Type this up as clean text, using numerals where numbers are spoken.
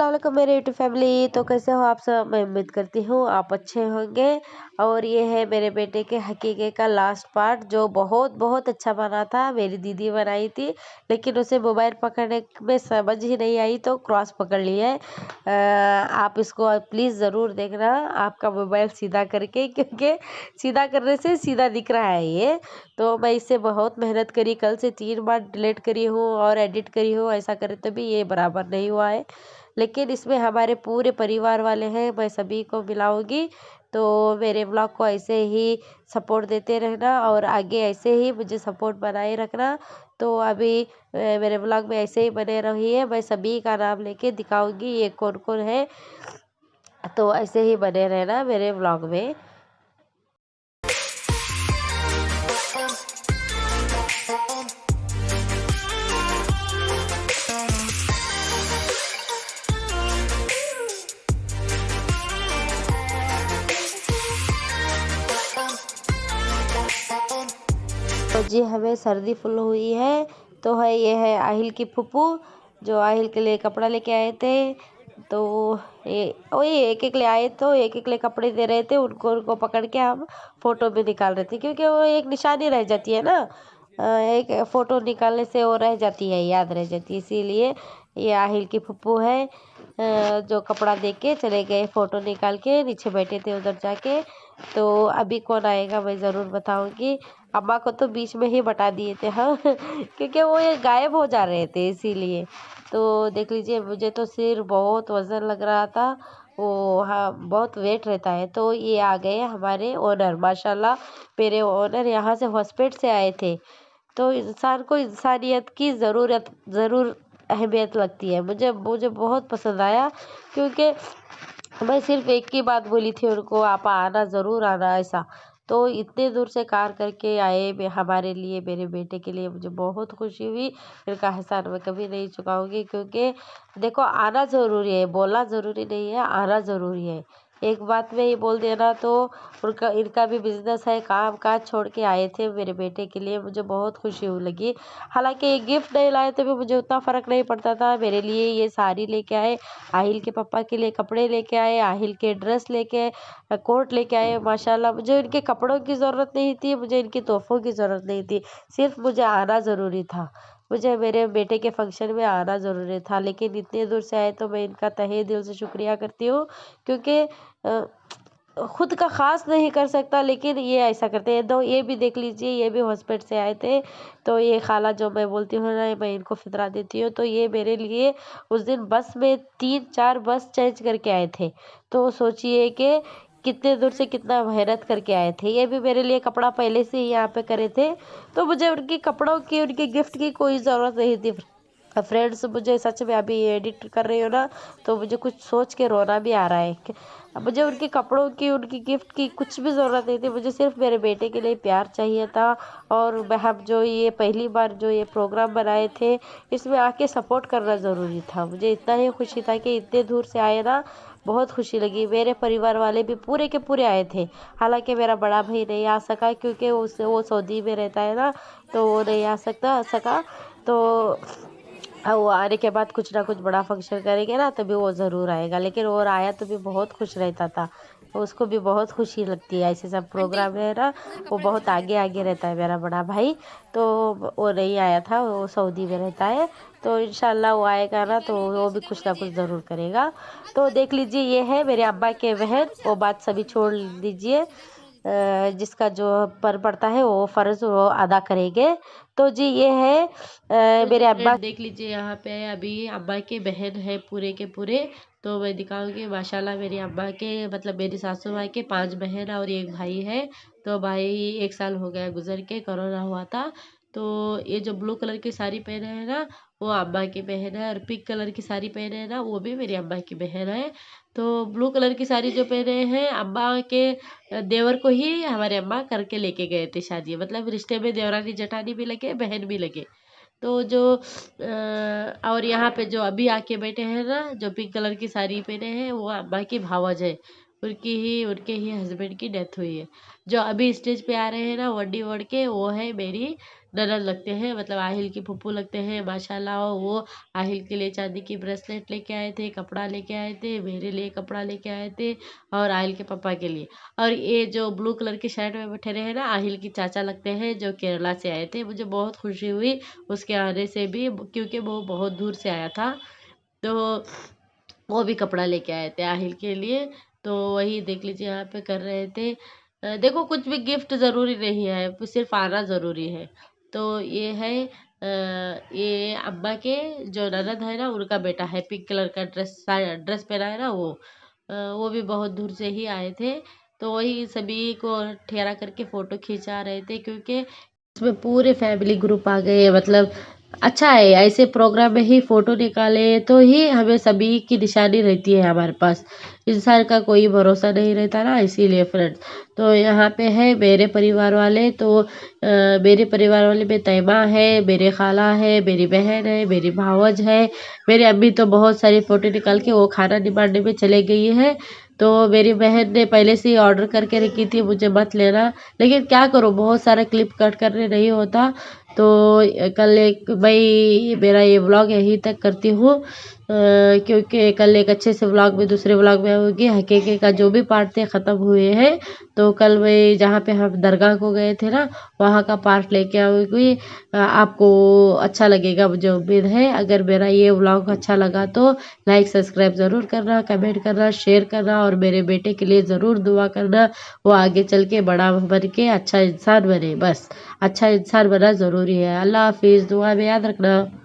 अस्सलाम वालेकुम मेरे यूट्यूब फैमिली। तो कैसे हो आप सब? मैं उम्मीद करती हूँ आप अच्छे होंगे। और ये है मेरे बेटे के हकीके का लास्ट पार्ट, जो बहुत बहुत अच्छा बना था। मेरी दीदी बनाई थी, लेकिन उसे मोबाइल पकड़ने में समझ ही नहीं आई तो क्रॉस पकड़ लिया है। आप इसको प्लीज़ ज़रूर देखना, आपका मोबाइल सीधा करके, क्योंकि सीधा करने से सीधा दिख रहा है ये। तो मैं इससे बहुत मेहनत करी, कल से 3 बार डिलीट करी हूँ और एडिट करी हूँ, ऐसा करे तो भी ये बराबर नहीं हुआ है। लेकिन इसमें हमारे पूरे परिवार वाले हैं, मैं सभी को मिलाऊंगी। तो मेरे ब्लॉग को ऐसे ही सपोर्ट देते रहना और आगे ऐसे ही मुझे सपोर्ट बनाए रखना। तो अभी मेरे ब्लॉग में ऐसे ही बने रहिए, मैं सभी का नाम लेके दिखाऊंगी ये कौन कौन है। तो ऐसे ही बने रहना मेरे ब्लॉग में। तो जी हमें सर्दी फुल हुई है। तो है ये है आहिल की फूफू, जो आहिल के लिए कपड़ा लेके आए थे। तो ये वही एक एक ले आए, तो एक एक ले कपड़े दे रहे थे उनको, उनको पकड़ के हम फोटो भी निकाल रहे थे, क्योंकि वो एक निशानी रह जाती है ना। एक फ़ोटो निकालने से वो रह जाती है, याद रह जाती है। इसीलिए ये आहिल की फूफू है, जो कपड़ा दे के चले गए, फ़ोटो निकाल के नीचे बैठे थे उधर जाके। तो अभी कौन आएगा मैं ज़रूर बताऊंगी। अम्मा को तो बीच में ही बता दिए थे हाँ क्योंकि वो ये गायब हो जा रहे थे इसीलिए। तो देख लीजिए, मुझे तो सिर बहुत वज़न लग रहा था, वो हाँ बहुत वेट रहता है। तो ये आ गए हमारे ओनर, माशाल्लाह मेरे ओनर यहाँ से हॉस्पिटल से आए थे। तो इंसान को इंसानियत की ज़रूर अहमियत लगती है। मुझे मुझे बहुत पसंद आया, क्योंकि मैं सिर्फ एक ही बात बोली थी उनको, आप आना ज़रूर आना ऐसा। तो इतने दूर से कार करके आए हमारे लिए, मेरे बेटे के लिए, मुझे बहुत खुशी हुई। इनका एहसान मैं कभी नहीं चुकाऊंगी, क्योंकि देखो आना ज़रूरी है, बोलना ज़रूरी नहीं है, आना ज़रूरी है। एक बात में ही बोल देना तो उनका इनका भी बिजनेस है, काम काज छोड़ के आए थे मेरे बेटे के लिए, मुझे बहुत खुशी लगी। हालांकि ये गिफ्ट नहीं लाए तो भी मुझे उतना फ़र्क नहीं पड़ता था। मेरे लिए ये साड़ी लेके आए, आहिल के पापा के लिए कपड़े लेके आए, आहिल के ड्रेस लेके कोट लेके आए। माशाल्लाह मुझे इनके कपड़ों की ज़रूरत नहीं थी, मुझे इनकी तोहफ़ों की ज़रूरत नहीं थी, सिर्फ मुझे आना ज़रूरी था। मुझे मेरे बेटे के फंक्शन में आना ज़रूरी था, लेकिन इतने दूर से आए तो मैं इनका तहे दिल से शुक्रिया करती हूँ। क्योंकि खुद का ख़ास नहीं कर सकता, लेकिन ये ऐसा करते हैं। तो ये भी देख लीजिए, ये भी हॉस्पिटल से आए थे। तो ये खाला जो मैं बोलती हूँ ना, मैं इनको फितरा देती हूँ, तो ये मेरे लिए उस दिन बस में 3-4 बस चेंज करके आए थे। तो सोचिए कि कितने दूर से कितना मेहनत करके आए थे। ये भी मेरे लिए कपड़ा पहले से ही यहाँ पे करे थे, तो मुझे उनकी कपड़ों की, उनके गिफ्ट की कोई ज़रूरत नहीं थी। फ्रेंड्स, मुझे सच में अभी एडिट कर रही हूँ ना, तो मुझे कुछ सोच के रोना भी आ रहा है कि मुझे उनके कपड़ों की, उनकी गिफ्ट की कुछ भी ज़रूरत नहीं थी। मुझे सिर्फ मेरे बेटे के लिए प्यार चाहिए था। और हम जो ये पहली बार जो ये प्रोग्राम बनाए थे, इसमें आके सपोर्ट करना ज़रूरी था। मुझे इतना ही खुशी था कि इतने दूर से आए ना, बहुत खुशी लगी। मेरे परिवार वाले भी पूरे के पूरे आए थे। हालांकि मेरा बड़ा भाई नहीं आ सका, क्योंकि वो सऊदी में रहता है ना, तो वो नहीं आ सका। तो वो आने के बाद कुछ ना कुछ बड़ा फंक्शन करेंगे ना, तभी वो ज़रूर आएगा। लेकिन और आया तो भी बहुत खुश रहता था, उसको भी बहुत खुशी लगती है ऐसे सब प्रोग्राम है ना। वो बहुत आगे आगे रहता है मेरा बड़ा भाई। तो वो नहीं आया था, वो सऊदी में रहता है। तो इंशाल्लाह वो आएगा ना, तो वो भी कुछ ना कुछ ज़रूर करेगा। तो देख लीजिए, ये है मेरे अब्बा के बहन। वो बात सभी छोड़ दीजिए, जिसका जो पर पड़ता है वो फ़र्ज़ वो अदा करेंगे। तो जी ये है तो मेरे जी अब्बा। फ्रेंड देख लीजिए, यहाँ पे अभी अब्बा के बहन है पूरे के पूरे। तो मैं दिखाऊंगी माशाल्लाह, मेरी अब्बा के मतलब मेरी सासू माँ के 5 बहन और एक भाई है। तो भाई 1 साल हो गया गुजर के, कोरोना हुआ था। तो ये जो ब्लू कलर की साड़ी पहने है ना, वो अब्बा की बहन है। और पिंक कलर की साड़ी पहने है ना, वो भी मेरी अब्बा की बहन है। तो ब्लू कलर की साड़ी जो पहने हैं अब्बा के देवर को ही हमारे अम्मा करके लेके गए थे शादी, मतलब रिश्ते में देवरानी जेठानी भी लगे, बहन भी लगे। तो जो और यहाँ पे जो अभी आके बैठे हैं ना, जो पिंक कलर की साड़ी पहने हैं, वो अम्मा की भावज है। उनके ही हस्बैंड की डेथ हुई है। जो अभी स्टेज पे आ रहे हैं ना वड्डी ओढ़ के, वो है मेरी ननद लगते हैं, मतलब आहिल की फूफू लगते हैं माशाल्लाह। वो आहिल के लिए चांदी की ब्रेसलेट लेके आए थे, कपड़ा लेके आए थे, मेरे लिए कपड़ा लेके आए थे और आहिल के पापा के लिए। और ये जो ब्लू कलर की शर्ट में बैठे रहे ना, आहिल की चाचा लगते हैं जो केरला से आए थे। मुझे बहुत खुशी हुई उसके आने से भी, क्योंकि वो बहुत दूर से आया था। तो वो भी कपड़ा लेके आए थे आहिल के लिए। तो वही देख लीजिए यहाँ पे कर रहे थे। देखो कुछ भी गिफ्ट ज़रूरी नहीं है, सिर्फ आना ज़रूरी है। तो ये है ये अम्मा के जो ननद है ना, उनका बेटा है, पिंक कलर का ड्रेस पहना है ना वो भी बहुत दूर से ही आए थे। तो वही सभी को ठहरा करके फ़ोटो खिंचा रहे थे, क्योंकि इसमें पूरे फैमिली ग्रुप आ गए। मतलब अच्छा है, ऐसे प्रोग्राम में ही फोटो निकाले तो ही हमें सभी की निशानी रहती है हमारे पास। इंसान का कोई भरोसा नहीं रहता ना, इसीलिए फ्रेंड्स। तो यहाँ पे है मेरे परिवार वाले। तो मेरे परिवार वाले में तैमा है, मेरे खाला है, मेरी बहन है, मेरी भावज है। मेरी अम्मी तो बहुत सारी फोटो निकाल के वो खाना निभाने में चले गई है। तो मेरी बहन ने पहले से ही ऑर्डर करके रखी थी, मुझे मत लेना। लेकिन क्या करूँ, बहुत सारा क्लिप कट करने नहीं होता। तो कल एक भाई मेरा ये व्लॉग यहीं तक करती हूँ, क्योंकि कल एक अच्छे से व्लॉग में, दूसरे व्लॉग में होगी। हकीके का जो भी पार्ट थे ख़त्म हुए हैं। तो कल मैं जहाँ पे हम दरगाह को गए थे ना, वहाँ का पार्ट लेके आऊँगी। आपको अच्छा लगेगा मुझे उम्मीद है। अगर मेरा ये व्लॉग अच्छा लगा तो लाइक सब्सक्राइब ज़रूर करना, कमेंट करना, शेयर करना और मेरे बेटे के लिए ज़रूर दुआ करना। वो आगे चल के बड़ा बन के अच्छा इंसान बने। बस अच्छा इंसान बनना ज़रूरी है। अल्लाह हाफिज़, दुआ में याद रखना।